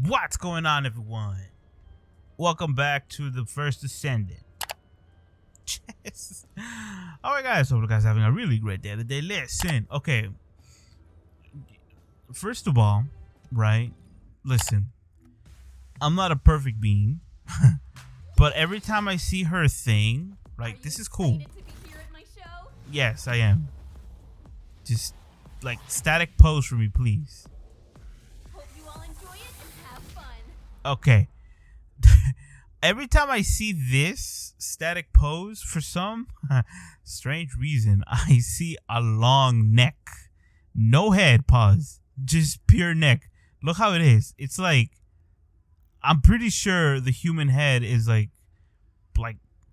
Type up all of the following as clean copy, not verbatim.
What's going on, everyone? Welcome back to the First Descendant. Alright guys, hope you guys are having a really great day today. Listen, okay. First of all, right, listen. I'm not a perfect being. But every time I see her thing, like, this is cool. Yes, I am. Just, like, static pose for me, please. Okay. Every time I see this static pose, for some strange reason, I see a long neck. No head, pause. Just pure neck. Look how it is. It's like, I'm pretty sure the human head is like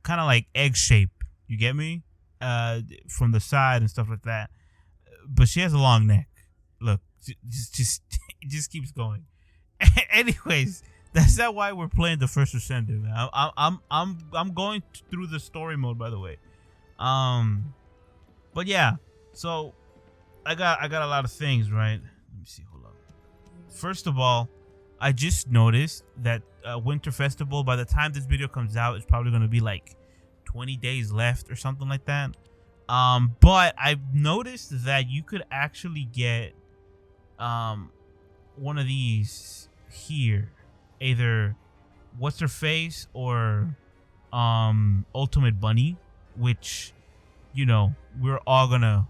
kind of like egg shape. You get me? From the side and stuff like that. But she has a long neck. Look, just it just keeps going. Anyways, that's not why we're playing the First Descendant, man. I'm going through the story mode, by the way. But yeah, so I got a lot of things, right? Let me see. Hold up. First of all, I just noticed that Winter Festival, by the time this video comes out, it's probably gonna be like 20 days left or something like that. But I've noticed that you could actually get one of these here, either what's her face or Ultimate Bunny, which, you know, we're all gonna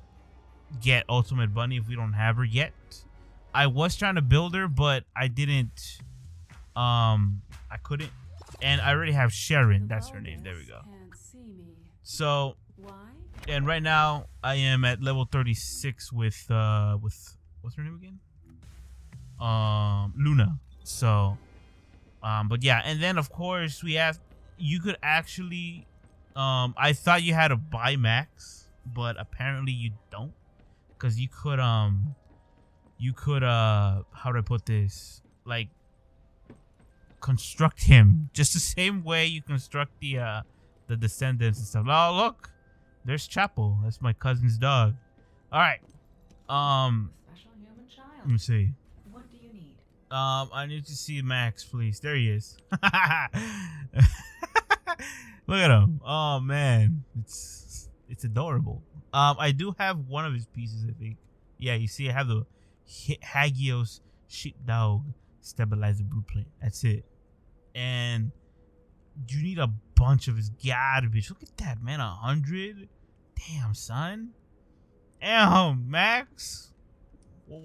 get Ultimate Bunny if we don't have her yet. I was trying to build her, but I didn't. I couldn't, and I already have Sharon. That's her name. There we go. So, and right now I am at level 36 with what's her name again? Luna. So, but yeah, and then of course we have. You could actually, I thought you had to buy Max, but apparently you don't, because you could how do I put this? Like, construct him just the same way you construct the descendants and stuff. Oh, look, there's Chapel. That's my cousin's dog. All right. Special human child. Let me see. What do you need? I need to see Max, please. There he is. Look at him. Oh man, it's adorable. I do have one of his pieces, I think. Yeah, you see, I have the Hagios Sheepdog Stabilizer Blueprint. That's it. And you need a bunch of his garbage. Look at that, man. 100. Damn, son. Damn, Max. Well,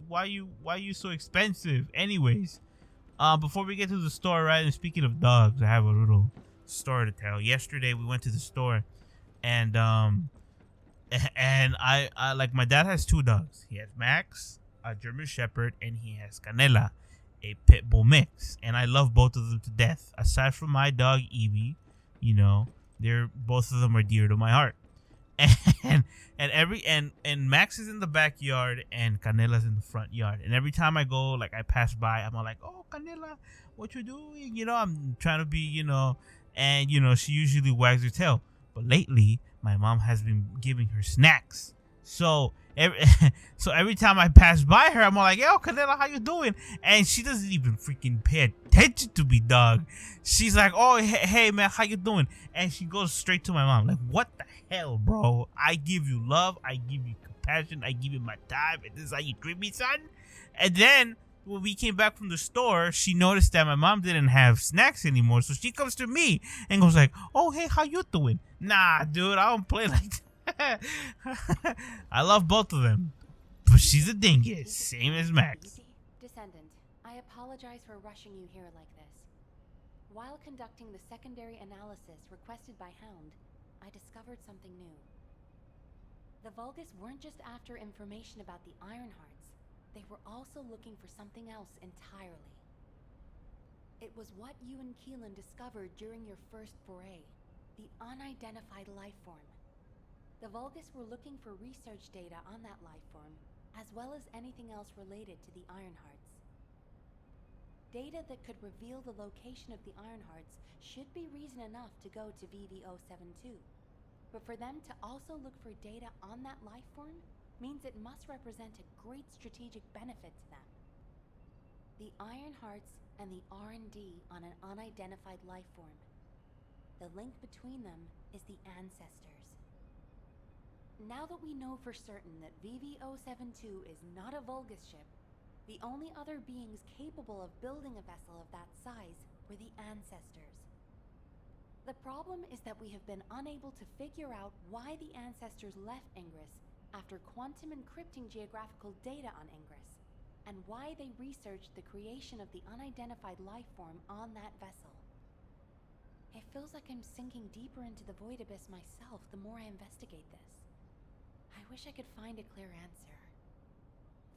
why you so expensive? Anyways, before we get to the store, right? And speaking of dogs, I have a little story to tell. Yesterday we went to the store, and I like, my dad has two dogs. He has Max, a German Shepherd, and he has Canela, a pit bull mix. And I love both of them to death. Aside from my dog Evie, you know, both of them are dear to my heart. And Max is in the backyard and Canela's in the front yard. And every time I go, like, I pass by, I'm all like, "Oh, Canela, what you doing?" You know, I'm trying to be, you know, and you know, she usually wags her tail. But lately, my mom has been giving her snacks. So every time I pass by her, I'm all like, "Yo, Canela, how you doing?" And she doesn't even freaking pay attention to me, dog. She's like, "Oh, hey man, how you doing?" And she goes straight to my mom. Like, what the hell, bro? I give you love, I give you compassion, I give you my time, and this is how you treat me, son? And then when we came back from the store, she noticed that my mom didn't have snacks anymore, so she comes to me and goes like, "Oh, hey, how you doing?" Nah, dude, I don't play like that. I love both of them, but she's a dingus, same as Max. Descendant, I apologize for rushing you here like this. While conducting the secondary analysis requested by Hound, I discovered something new. The Vulgus weren't just after information about the Ironhearts, they were also looking for something else entirely. It was what you and Keelan discovered during your first foray, the unidentified life form. The Vulgus were looking for research data on that life form, as well as anything else related to the Ironhearts. Data that could reveal the location of the Ironhearts should be reason enough to go to VV-072. But for them to also look for data on that life form means it must represent a great strategic benefit to them. the Iron Hearts and the R&D on an unidentified life form. The link between them is the ancestors. Now that we know for certain that VV-072 is not a Vulgus ship, the only other beings capable of building a vessel of that size were the ancestors. The problem is that we have been unable to figure out why the ancestors left Ingress after quantum encrypting geographical data on Ingress, and why they researched the creation of the unidentified life form on that vessel. It feels like I'm sinking deeper into the void abyss myself the more I investigate this. I wish I could find a clear answer.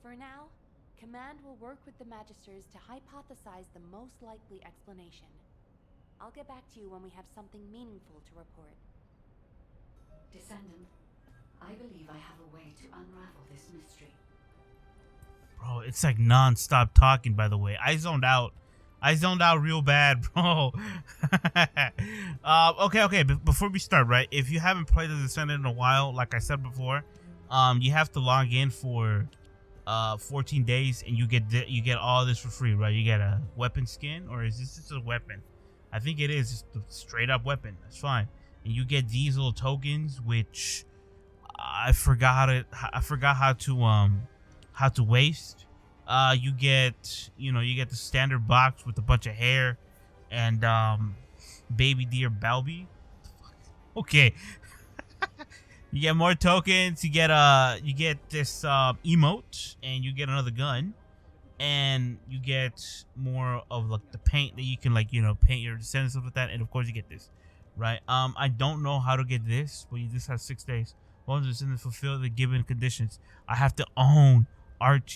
For now, Command will work with the Magisters to hypothesize the most likely explanation. I'll get back to you when we have something meaningful to report. Descendant, I believe I have a way to unravel this mystery. Bro, it's like non-stop talking, by the way. I zoned out. I zoned out real bad, bro. Okay. Before we start, right? If you haven't played the Descendant in a while, like I said before, you have to log in for 14 days, and you get all this for free, right? You get a weapon skin, or is this just a weapon? I think it is just a straight up weapon. That's fine. And you get these little tokens, which I forgot how to waste. You get the standard box with a bunch of hair and baby deer Balby. Okay. You get more tokens, you get this emote, and you get another gun, and you get more of like the paint that you can paint your descendants, stuff like that, and of course you get this, right? I don't know how to get this, but you just have 6 days. Once the descendants fulfill the given conditions, I have to own Arc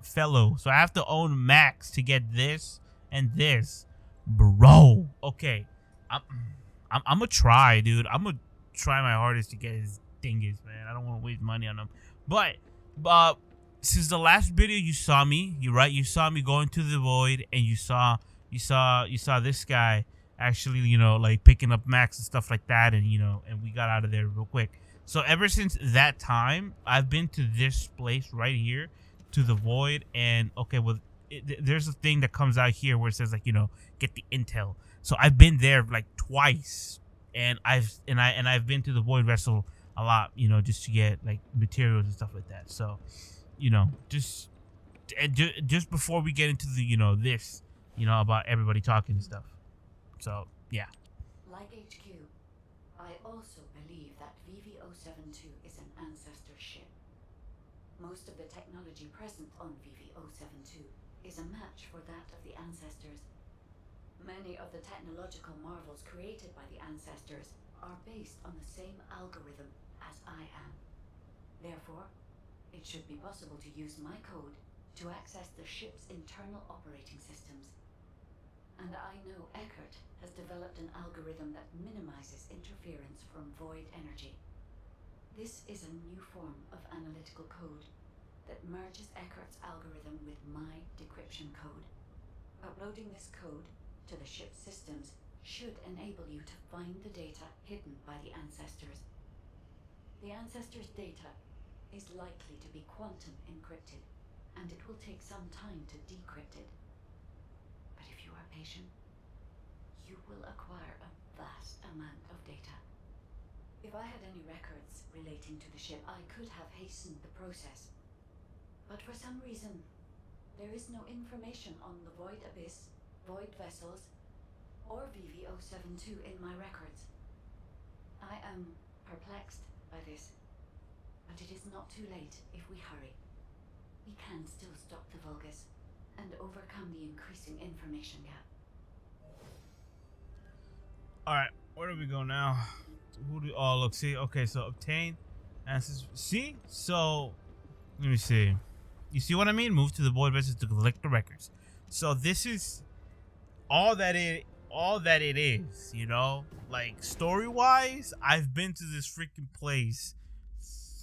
Fellow, so I have to own Max to get this and this, bro. Okay, I'm gonna try, dude. I'm gonna try my hardest to get his dingus, man. I don't want to waste money on him. But since the last video you saw me, you saw me going to the void, and you saw this guy actually, like picking up Max and stuff like that, and and we got out of there real quick. So ever since that time, I've been to this place right here, to the void, and okay, well, there's a thing that comes out here where it says get the intel. So I've been there like twice. And I've been to the void vessel a lot, just to get like materials and stuff like that. So, just before we get into the this, about everybody talking and stuff. So yeah. Like HQ, I also believe that VV-072 is an ancestor ship. Most of the technology present on VV-072 is a match for that of the ancestors. Many of the technological marvels created by the ancestors are based on the same algorithm as I am. Therefore, it should be possible to use my code to access the ship's internal operating systems. And I know Eckert has developed an algorithm that minimizes interference from void energy. This is a new form of analytical code that merges Eckert's algorithm with my decryption code. Uploading this code to the ship's systems should enable you to find the data hidden by the ancestors. The ancestors' data is likely to be quantum encrypted, and it will take some time to decrypt it. But if you are patient, you will acquire a vast amount of data. If I had any records relating to the ship, I could have hastened the process. But for some reason, there is no information on the void abyss, void vessels, or VV-072 in my records. I am perplexed by this, but it is not too late if we hurry. We can still stop the Vulgus and overcome the increasing information gap. Alright, where do we go now? Who do look, see, okay, so obtain answers. See? So let me see. You see what I mean? Move to the void vessels to collect the records. So this is all that it is, like story wise. I've been to this freaking place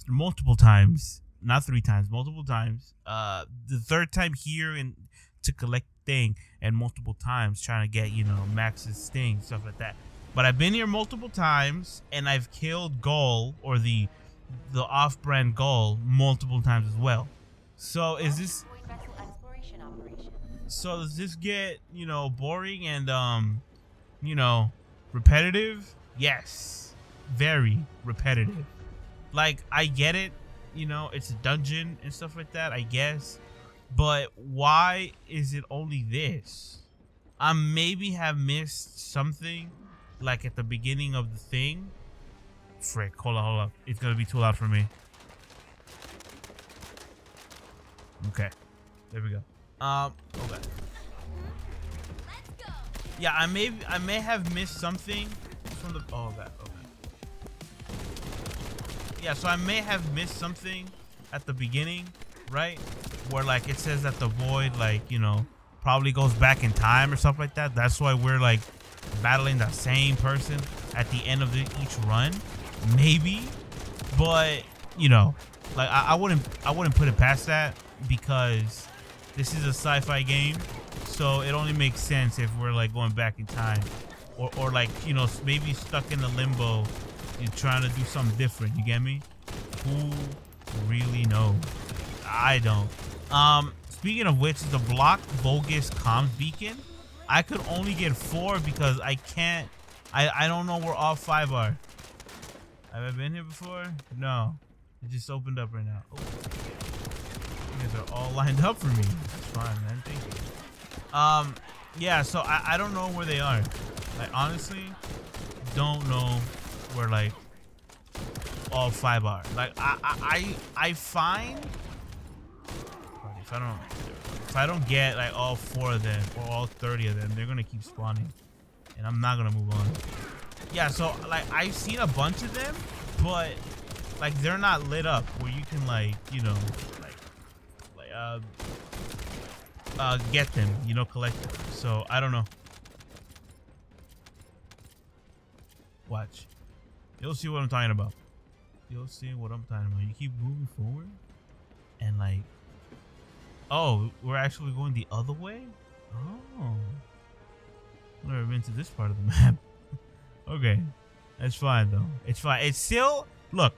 multiple times, not 3 times, multiple times. The 3rd time here and to collect thing, and multiple times trying to get Max's sting, stuff like that. But I've been here multiple times, and I've killed Gull, or the off-brand Gull, multiple times as well. So is this Void vessel exploration So does this get, boring and you know, repetitive? Yes. Very repetitive. Like, I get it, it's a dungeon and stuff like that, I guess. But why is it only this? I maybe have missed something, like at the beginning of the thing. Frick, hold up. It's gonna be too loud for me. Okay. There we go. Okay. Yeah, I may have missed something from the okay. Yeah, so I may have missed something at the beginning, right? Where like it says that the void probably goes back in time or stuff like that. That's why we're like battling the same person at the end of each run. Maybe. But, like I wouldn't put it past that, because this is a sci-fi game, so it only makes sense if we're like going back in time, or like maybe stuck in a limbo and trying to do something different. You get me? Who really knows? I don't. Speaking of which, the block bogus comms beacon, I could only get 4 because I can't. I don't know where all 5 are. Have I been here before? No. It just opened up right now. Oh. You guys are all lined up for me. That's fine, man. Thank you. Yeah, so I don't know where they are. I honestly don't know where like all 5 are. Like I find if I don't get like all 4 of them or all 30 of them, they're gonna keep spawning, and I'm not gonna move on. Yeah, so like I've seen a bunch of them, but like they're not lit up where you can get them, collect them. So I don't know. Watch. You'll see what I'm talking about. You'll see what I'm talking about. You keep moving forward and like, oh, we're actually going the other way? Oh. I've never been to this part of the map. Okay. That's fine though. It's fine. It's still, look,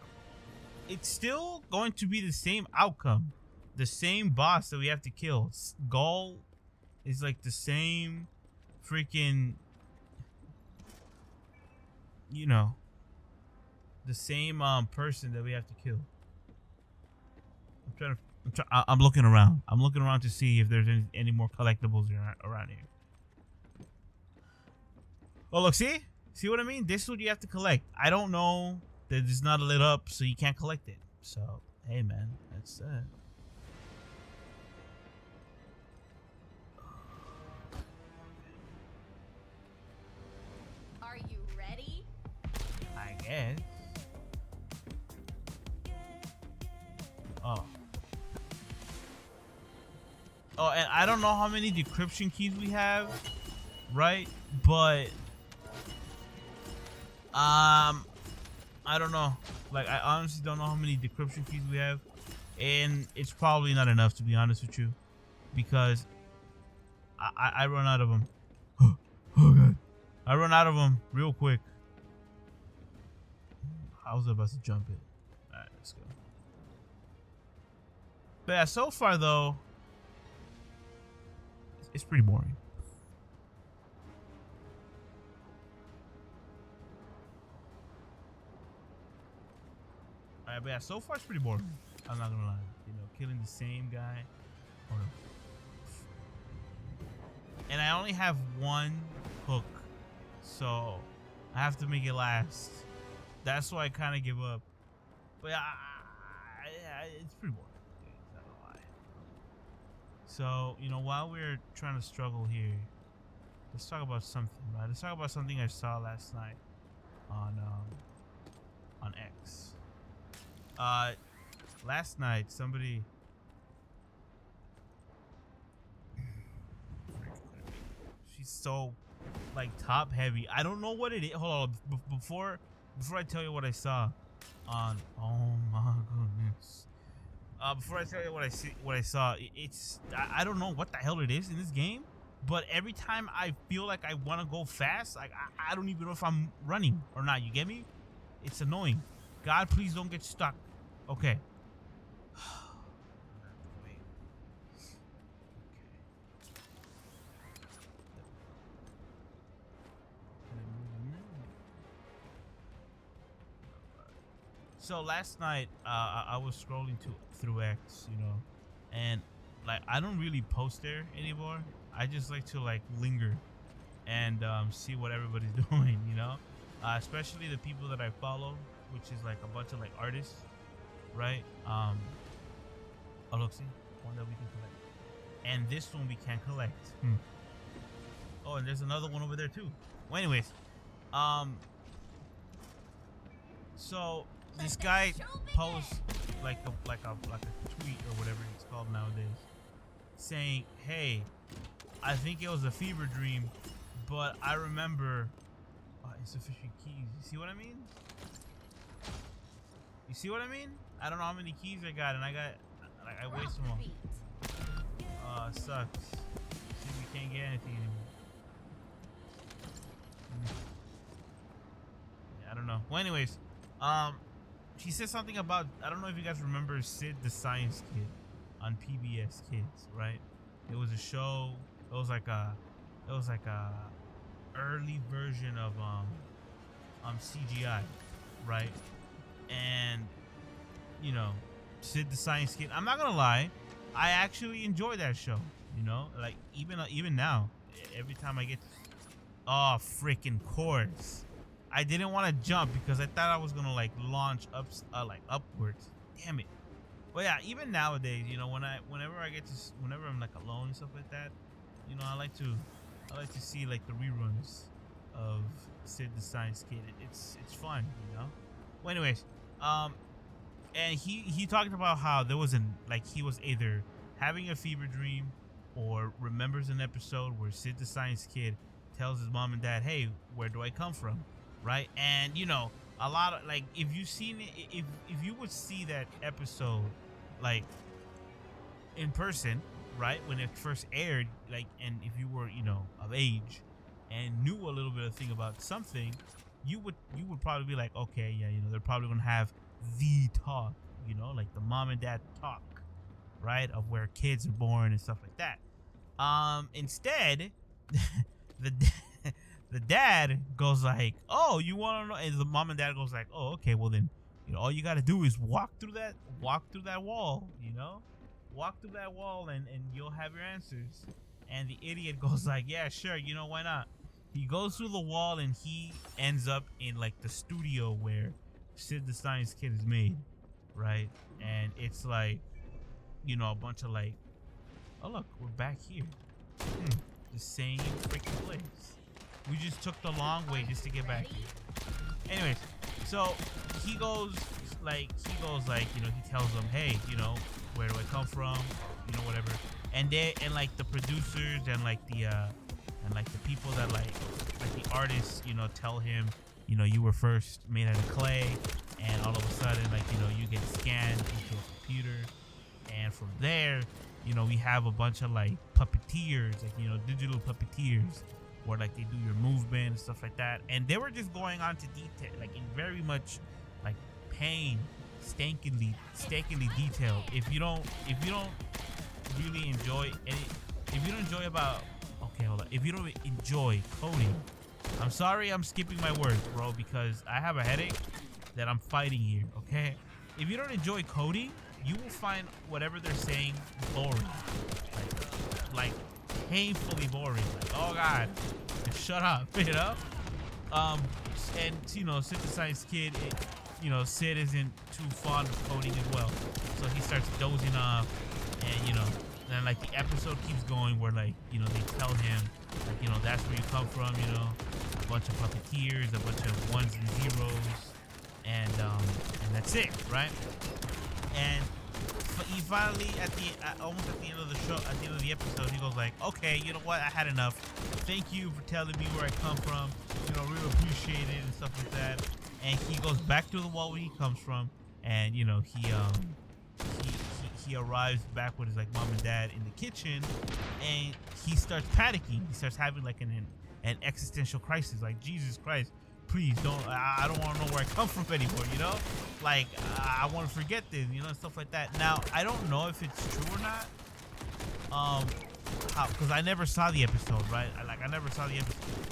it's still going to be the same outcome. The same boss that we have to kill. Gull is like the same freaking, the same person that we have to kill. I'm looking around. I'm looking around to see if there's any more collectibles around here. Oh, look, see? See what I mean? This is what you have to collect. I don't know that it's not lit up, so you can't collect it. So, hey, man, that's that. Are you ready? I guess. Oh. Oh, and I don't know how many decryption keys we have, right? But I don't know. Like, I honestly don't know how many decryption keys we have, and it's probably not enough, to be honest with you, because I run out of them. Oh god, I run out of them real quick. I was about to jump it. All right, let's go. But yeah, so far though, it's pretty boring. Alright, but yeah, so far it's pretty boring. I'm not gonna lie. Killing the same guy. Hold on. And I only have 1 hook, so I have to make it last. That's why I kind of give up. But yeah, it's pretty boring. Not gonna lie. So, while we're trying to struggle here, let's talk about something, right? Let's talk about something I saw last night on X. Last night somebody she's so like top heavy. I don't know what it is. Hold on, before I tell you what I saw on, oh my goodness. Before I tell you what I saw, it's I don't know what the hell it is in this game, but every time I feel like I want to go fast, like I don't even know if I'm running or not. You get me? It's annoying. God, please don't get stuck. Okay. So last night, I was scrolling through X, and like I don't really post there anymore. I just like to like linger and see what everybody's doing, especially the people that I follow, which is like a bunch of like artists, right? Oh look, see one that we can collect, and this one we can't collect. Oh, and there's another one over there too. Well, anyways, so this guy posts like a tweet or whatever it's called nowadays, saying, "Hey, I think it was a fever dream, but I remember insufficient keys." You see what I mean? You see what I mean? I don't know how many keys I got, and I waste them all. Sucks. See, we can't get anything anymore. Yeah, I don't know. Well, anyways, she said something about, I don't know if you guys remember Sid the Science Kid on PBS Kids, right? It was a show. It was like a early version of CGI, right? And Sid the Science Kid. I'm not gonna lie, I actually enjoy that show. Like even now, every time I get, freaking course. I didn't want to jump because I thought I was gonna like launch upwards. Damn it. But yeah, even nowadays, whenever I'm like alone and stuff like that, I like to see like the reruns of Sid the Science Kid. It's fun, Well, anyways, and he talked about how there was he was either having a fever dream or remembers an episode where Sid the Science Kid tells his mom and dad, "Hey, where do I come from?" Right? And a lot of like, if you've seen it, if you would see that episode like in person, right, when it first aired, like, and if you were of age and knew a little bit of thing about something, you would probably be like, okay, yeah, they're probably gonna have the talk, like the mom and dad talk, right, of where kids are born and stuff like that. Instead, the dad goes like, "Oh, you want to know?" And the mom and dad goes like, "Oh, okay, well then, all you got to do is walk through that wall, walk through that wall, and you'll have your answers." And the idiot goes like, "Yeah, sure, why not?" He goes through the wall and he ends up in like the studio where Sid the Science Kid is made, right? And it's like, a bunch of like, oh look, we're back here. The same freaking place. We just took the long way just to get back here. Anyways, so he goes like, he tells them, "Hey, where do I come from? Whatever." And like the producers and like the people that like the artists, tell him, you were first made out of clay, and all of a sudden, like, you get scanned into a computer, and from there, we have a bunch of like puppeteers, like, digital puppeteers, where like they do your movement and stuff like that. And they were just going on to detail, like in very much like stankingly detailed. If you don't really enjoy any, if you don't enjoy about, okay, hold on, if you don't enjoy coding, I'm sorry, I'm skipping my words, bro, because I have a headache that I'm fighting here. Okay, if you don't enjoy coding, you will find whatever they're saying boring, like painfully boring. Like, oh god, just shut up, And Sid the Science Kid, Sid isn't too fond of coding as well, so he starts dozing off, and then like the episode keeps going where like they tell him like that's where you come from, a bunch of puppeteers, a bunch of ones and zeros, and that's it, right? And he finally almost at the end of the show, at the end of the episode, he goes like, "Okay, you know what? I had enough. Thank you for telling me where I come from. Really appreciate it," and stuff like that. And he goes back to the wall where he comes from, and he arrives back with his like mom and dad in the kitchen, and he starts panicking. He starts having like an existential crisis. Like, Jesus Christ, please don't. I don't want to know where I come from anymore. Like I want to forget this. Stuff like that. Now I don't know if it's true or not. Because I never saw the episode, right? I never saw the episode.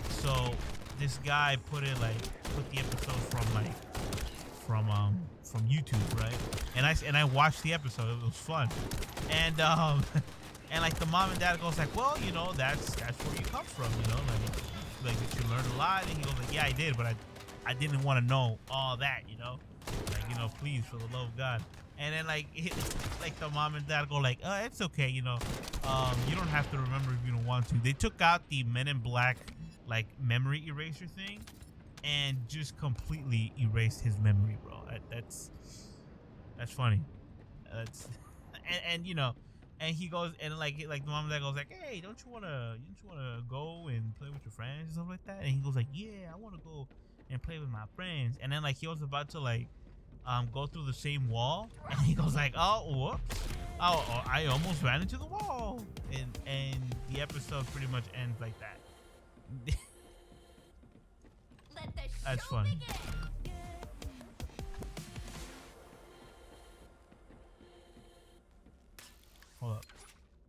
So this guy put the episode from like from YouTube, right? And I watched the episode. It was fun, and and like the mom and dad goes like, well, you know, that's where you come from, you know, like that you learned a lot. And he goes like, yeah, I did, but I didn't want to know all that, you know, like, you know, please, for the love of God. And then like the mom and dad go like, it's okay, you know, you don't have to remember if you don't want to. They took out the Men in Black like memory eraser thing and just completely erased his memory, bro. That's funny. That's and you know, and he goes and like the mom and dad goes like, hey, don't you wanna go and play with your friends and stuff like that? And he goes like, yeah, I wanna go and play with my friends. And then like he was about to like go through the same wall, and he goes like, oh, whoops, oh, I almost ran into the wall. And the episode pretty much ends like that. That's funny. Hold up,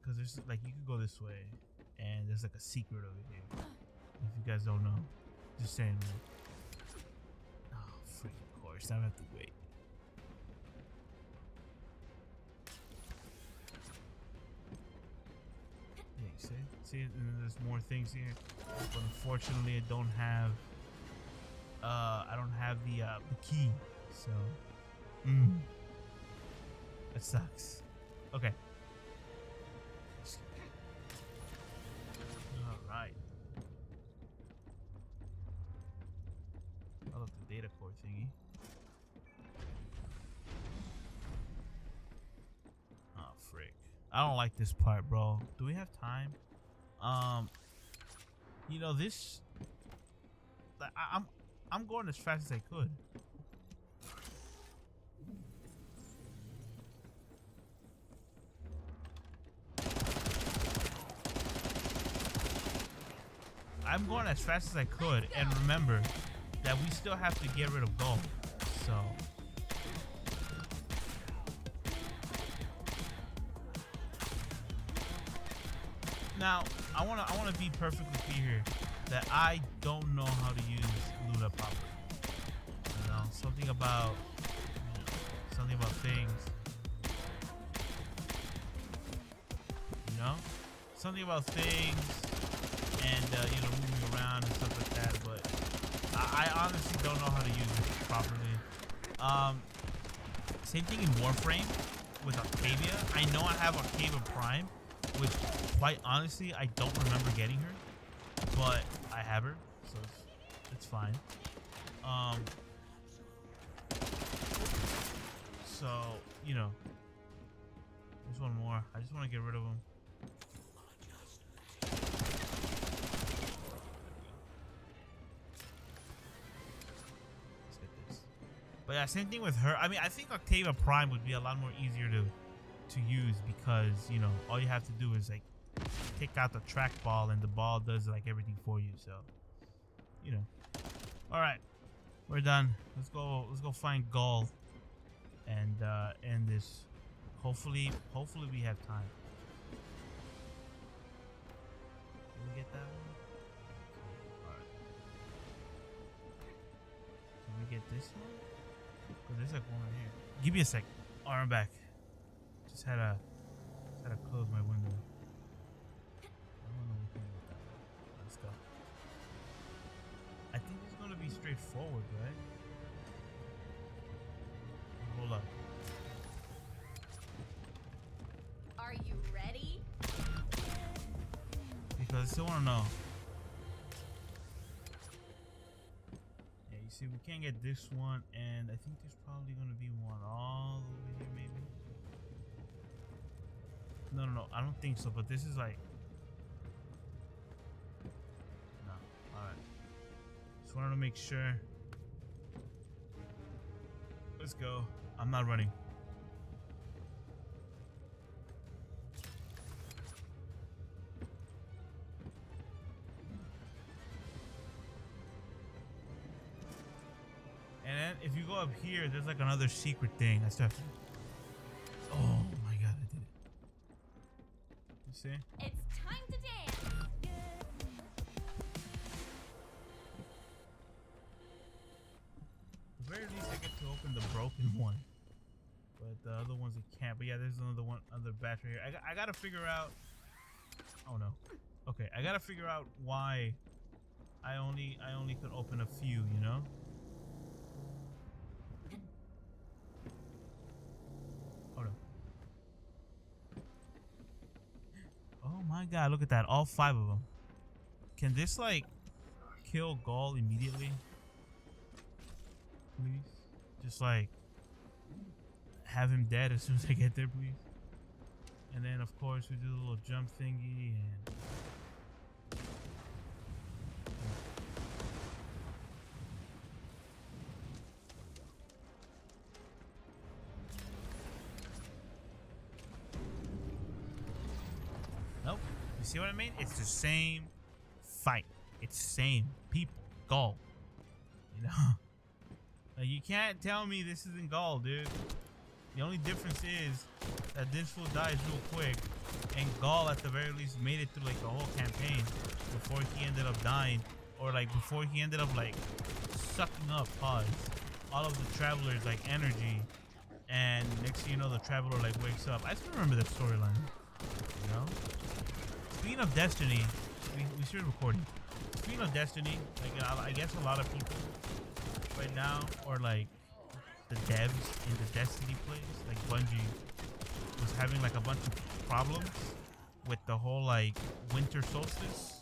because there's like, you could go this way, and there's like a secret over here. If you guys don't know, just saying, man. Oh, freaking course, I have to wait. Yeah, see, and then there's more things here, but unfortunately, I don't have the key, so that sucks. Okay. All right. I love the data core thingy. Oh frick! I don't like this part, bro. Do we have time? You know this. I'm going as fast as I could. I'm going as fast as I could, and remember that we still have to get rid of gold. So now I wanna be perfectly clear here that I don't know how to use Luna properly. You know, something about things. You know, something about things, and you know, moving around and stuff like that. But I honestly don't know how to use it properly. Same thing in Warframe with Octavia. I know I have Octavia Prime, which quite honestly I don't remember getting her, but I have her, so it's fine. So you know, there's one more. I just want to get rid of him. Let's get this. But yeah, same thing with her. I mean, I think Octavia Prime would be a lot more easier to use, because you know, all you have to do is like take out the trackball and the ball does like everything for you. So you know. All right, we're done. Let's go find Gull and end this. Hopefully we have time. Can we get that one? All right. Can we get this one? Oh, there's like one right here. Give me a sec. All right, I'm back. Just had to close my window. I don't know what to do with that. Let's go. I think it's gonna be straightforward, right? Hold up. Are you ready? Because I still wanna know. Yeah, you see, we can't get this one, and I think there's probably gonna be one all over here, maybe. No, I don't think so. But this is like, no. All right. Just wanted to make sure. Let's go. I'm not running. And then if you go up here, there's like another secret thing. I still have to. Oh my god, I did it. You see? It's time to dance. At the very least, I get to open broken one, but the other ones it can't. But yeah, there's other batch right here. I gotta figure out. Oh no. Okay, I gotta figure out why I only could open a few. You know. Oh no. Oh my god! Look at that. All 5 of them. Can this like kill Gaul immediately? Please, just like have him dead as soon as I get there, please. And then of course we do the little jump thingy and nope. You see what I mean? It's the same fight. It's the same people. Gaul. You know? Like, you can't tell me this isn't Gaul, dude. The only difference is that this fool dies real quick, and Gaul at the very least made it through like the whole campaign before he ended up dying, or like before he ended up like sucking up all of the travelers like energy, and next thing you know the traveler like wakes up. I still remember that storyline. You know? Speaking of Destiny, we started recording. Speaking of Destiny, like I guess a lot of people right now, or like the devs in the Destiny place, like Bungie, was having like a bunch of problems with the whole like winter solstice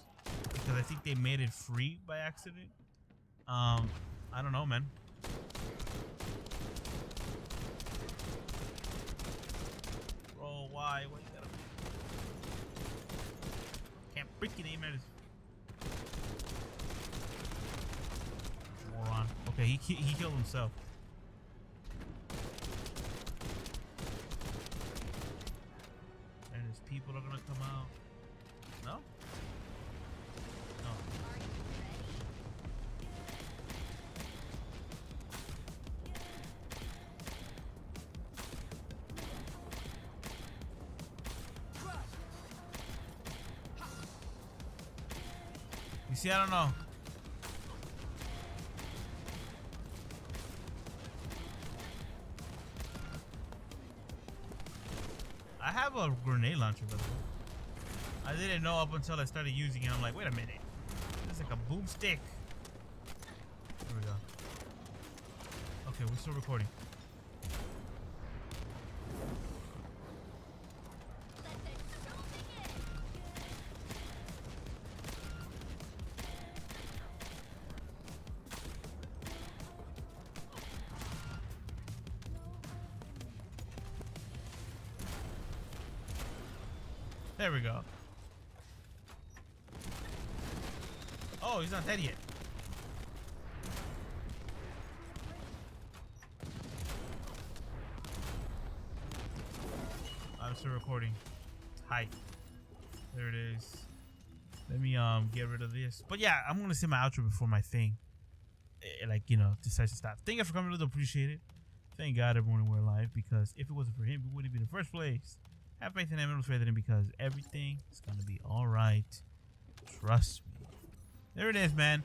because I think they made it free by accident. I don't know, man. Bro, why? What you gotta do? Can't freaking aim at his moron. Okay, he killed himself. And his people are gonna come out. No? No. You see, I don't know. I have a grenade launcher, by the way. I didn't know up until I started using it. I'm like, wait a minute. It's like a boomstick. There we go. Okay, we're still recording. There we go. Oh, he's not dead yet. I'm still recording. Hi. There it is. Let me get rid of this. But yeah, I'm gonna say my outro before my thing, like, you know, decides to stop. Thank you for coming. Really appreciate it. Thank God everyone we're alive, because if it wasn't for him, we wouldn't be in the first place. Have faith in him and faith in him, because everything is gonna be all right. Trust me. There it is, man.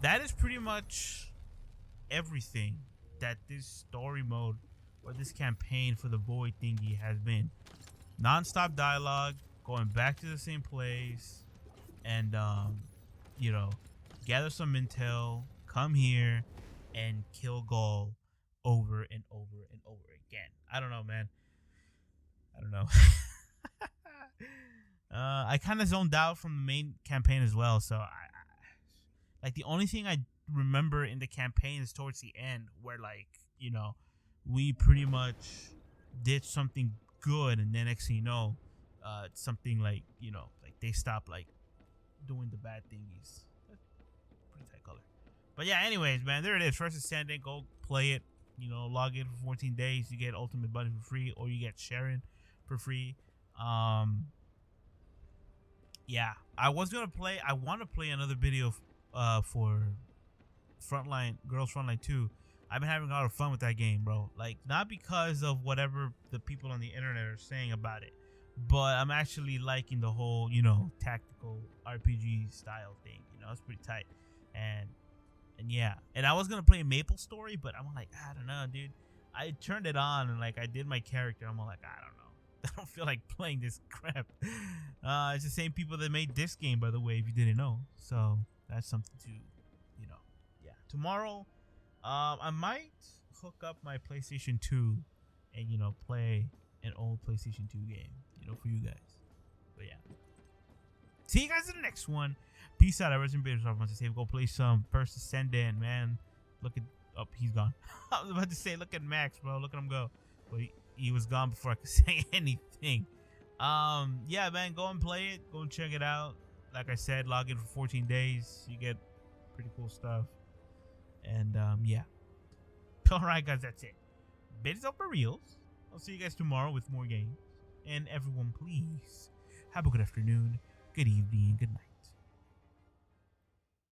That is pretty much everything that this story mode or this campaign for the void thingy has been. Non-stop dialogue, going back to the same place, and you know, gather some intel, come here, and kill Gaul over and over and over again. I don't know, man. I don't know. I kind of zoned out from the main campaign as well, so I like the only thing I remember in the campaign is towards the end, where, like, you know, we pretty much did something good, and then next thing you know, something like, you know, like they stopped like doing the bad thingies. Pretty tight color. But yeah, anyways, man, there it is. First Descendant. Go play it. You know, log in for 14 days. You get Ultimate Buddy for free, or you get Sharon for free. Yeah, I want to play another video for Girls Frontline 2. I've been having a lot of fun with that game, bro. Like, not because of whatever the people on the internet are saying about it, but I'm actually liking the whole, you know, tactical RPG style thing. You know, it's pretty tight. And yeah, and I was gonna play Maple Story, but I'm like, I don't know, dude. I turned it on and like I did my character. I'm all like, I don't know. I don't feel like playing this crap. It's the same people that made this game, by the way, if you didn't know. So that's something to, yeah. Tomorrow, I might hook up my PlayStation 2 and play an old PlayStation 2 game, for you guys. But yeah. See you guys in the next one. Peace out. I was in Bears. I want to say go play some First Descendant, man. Look at he's gone. I was about to say look at Max, bro. Look at him go. But he was gone before I could say anything. Yeah, man, go and play it. Go and check it out. Like I said, log in for 14 days. You get pretty cool stuff. And yeah. Alright guys, that's it. Bids up for reals. I'll see you guys tomorrow with more games. And everyone, please have a good afternoon, good evening, good night.